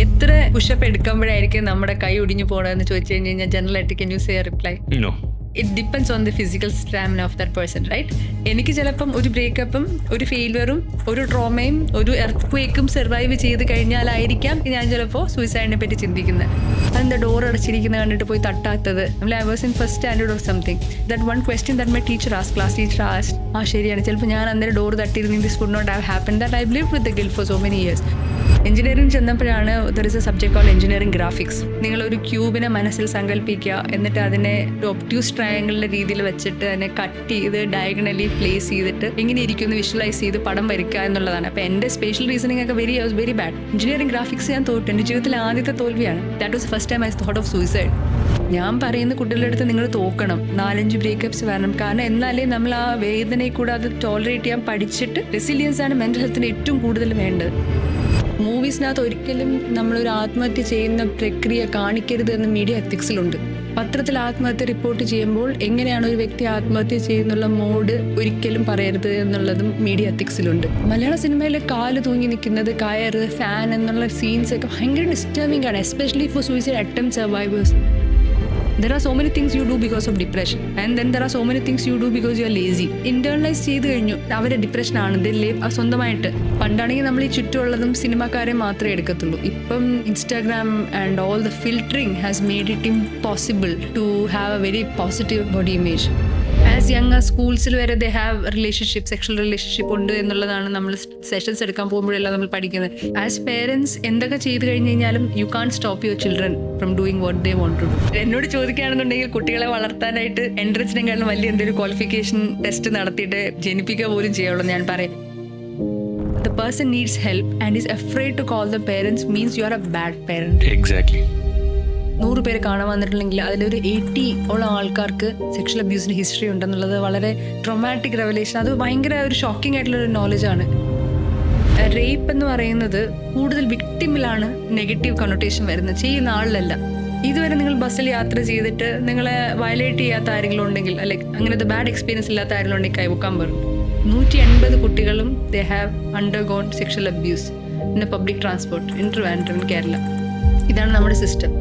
എത്ര പുഷപ്പ് എടുക്കുമ്പോഴായിരിക്കും നമ്മുടെ കൈ ഒടിഞ്ഞു പോകണമെന്ന് ചോദിച്ചു കഴിഞ്ഞാൽ ജനറൽ ആയിട്ട് can you say reply? It depends on the physical stamina of that person, right? എനിക്ക് ചിലപ്പം ഒരു ബ്രേക്കപ്പും ഒരു ഫെയിലുവറും ഒരു ട്രോമയും ഒരു എർത്ത് ക്വേക്കും സർവൈവ് ചെയ്ത് കഴിഞ്ഞാലായിരിക്കാം ഞാൻ ചിലപ്പോൾ സൂയിസൈഡിനെ പറ്റി ചിന്തിക്കുന്നത്. അതെന്താ ഡോർ അടച്ചിരിക്കുന്നത് കണ്ടിട്ട് പോയി തട്ടാത്തത്? I was in first standard or something. That one question that my teacher ask, class teacher ask, ശരിയാണ്, ചിലപ്പോൾ ഞാൻ അന്നേരം ഡോർ തട്ടിയിരുന്നെങ്കിൽ this would not have happen. That I lived with the guilt for so many years. Engineering ചെന്നപ്പോഴാണ് there is a subject called engineering graphics. നിങ്ങളൊരു ക്യൂബിനെ മനസ്സിൽ സങ്കല്പിക്കുക, എന്നിട്ട് അതിനെ ഒബ്റ്റ്യൂസ് ട്രയാങ്കിളിൻ്റെ രീതിയിൽ വെച്ചിട്ട് അതിനെ കട്ട് ചെയ്ത് ഡയഗണലി പ്ലേസ് ചെയ്തിട്ട് എങ്ങനെ ഇരിക്കുമെന്ന് വിഷ്വലൈസ് ചെയ്ത് പടം വരയ്ക്കുക എന്നുള്ളതാണ്. അപ്പോൾ എൻ്റെ സ്പേഷ്യൽ റീസണിങ് ഒക്കെ വെരി ബാഡ്. എഞ്ചിനീയറിംഗ് ഗ്രാഫിക്സ് ഞാൻ തോറ്റു. എൻ്റെ ജീവിതത്തിലെ ആദ്യത്തെ തോൽവിയാണ്. That was first time I thought of suicide. ഞാൻ പറയുന്ന കുട്ടികളുടെ അടുത്ത് നിങ്ങൾ തോക്കണം, 4-5 ബ്രേക്കപ്സ് വരണം. കാരണം എന്നാലേ നമ്മൾ ആ വേദനയെ കൂടെ അത് ടോളറേറ്റ് ചെയ്യാൻ പഠിച്ചിട്ട് റെസിലിയൻസ് ആണ് മെൻ്റൽ ഹെൽത്തിന് ഏറ്റവും കൂടുതൽ വേണ്ടത്. മൂവീസിനകത്ത് ഒരിക്കലും നമ്മളൊരു ആത്മഹത്യ ചെയ്യുന്ന പ്രക്രിയ കാണിക്കരുത് എന്ന് മീഡിയ എത്തിക്സിലുണ്ട്. പത്രത്തിൽ ആത്മഹത്യ റിപ്പോർട്ട് ചെയ്യുമ്പോൾ എങ്ങനെയാണ് ഒരു വ്യക്തി ആത്മഹത്യ ചെയ്യുന്നുള്ള മോഡ് ഒരിക്കലും പറയരുത് എന്നുള്ളതും മീഡിയ എത്തിക്സിലുണ്ട്. മലയാള സിനിമയിൽ കാല് തൂങ്ങി നിൽക്കുന്നത്, കയറ്, ഫാൻ എന്നുള്ള സീൻസ് ഒക്കെ ഭയങ്കര ഡിസ്റ്റർബിംഗ് ആണ്, especially for suicide attempt survivors. There are so many things you do because of depression, and then there are so many things you do because you are lazy. Internalize ചെയ്ത് കഴിഞ്ഞു അവരെ ഡിപ്രഷനാണ്, ഇതില്ലേ സ്വന്തമായിട്ട്. പണ്ടാണെങ്കിൽ നമ്മൾ ഈ ചുറ്റുമുള്ളതും സിനിമാക്കാരെ മാത്രമേ എടുക്കത്തുള്ളൂ. ഇപ്പം Instagram and all the filtering has made it impossible to have a very positive body image. As young സ്കൂൾസിൽ വരെ they have relationship, sexual relationship ഉണ്ട് എന്നുള്ളതാണ് നമ്മൾ സെഷൻസ് എടുക്കാൻ പോകുമ്പോഴെല്ലാം നമ്മൾ പഠിക്കുന്നത്. ആസ് പേരൻസ് എന്തൊക്കെ ചെയ്ത് കഴിഞ്ഞ് കഴിഞ്ഞാലും you can stop your children from doing what they want to do. എന്നോട് ചോദിക്കുകയാണെന്നുണ്ടെങ്കിൽ കുട്ടികളെ വളർത്താനായിട്ട് എൻട്രൻസിനെക്കാളും വലിയ എന്തെങ്കിലും ക്വാളിഫിക്കേഷൻ ടെസ്റ്റ് നടത്തിയിട്ട് ജനിപ്പിക്കുക പോലും ചെയ്യുള്ളൂ. ഞാൻ പറയും the person needs help and is afraid to call the parents means you are a bad parent. Exactly. 100 പേര് കാണാൻ വന്നിട്ടുണ്ടെങ്കിൽ അതിലൊരു 80 ആൾക്കാർക്ക് സെക്ഷൽ അബ്യൂസിന് ഹിസ്റ്ററി ഉണ്ടെന്നുള്ളത് വളരെ ട്രോമാറ്റിക് റെവലേഷൻ. അത് ഭയങ്കര ഒരു ഷോക്കിംഗ് ആയിട്ടുള്ളൊരു നോളജാണ്. റേപ്പ് എന്ന് പറയുന്നത് കൂടുതൽ വിക്ടിമിലാണ് നെഗറ്റീവ് കണ്ണോട്ടേഷൻ വരുന്നത്, ചെയ്യുന്ന ആളിലല്ല. ഇതുവരെ നിങ്ങൾ ബസ്സിൽ യാത്ര ചെയ്തിട്ട് നിങ്ങളെ വയലേറ്റ് ചെയ്യാത്ത ആരെങ്കിലും ഉണ്ടെങ്കിൽ, അല്ലെങ്കിൽ അങ്ങനത്തെ ബാഡ് എക്സ്പീരിയൻസ് ഇല്ലാത്ത ആരെങ്കിലും ഉണ്ടെങ്കിൽ കൈവക്കാൻ പറയും. 180 കുട്ടികളും they have undergone sexual abuse in A public transport in Trivandrum, Kerala. ഇതാണ് നമ്മുടെ സിസ്റ്റം.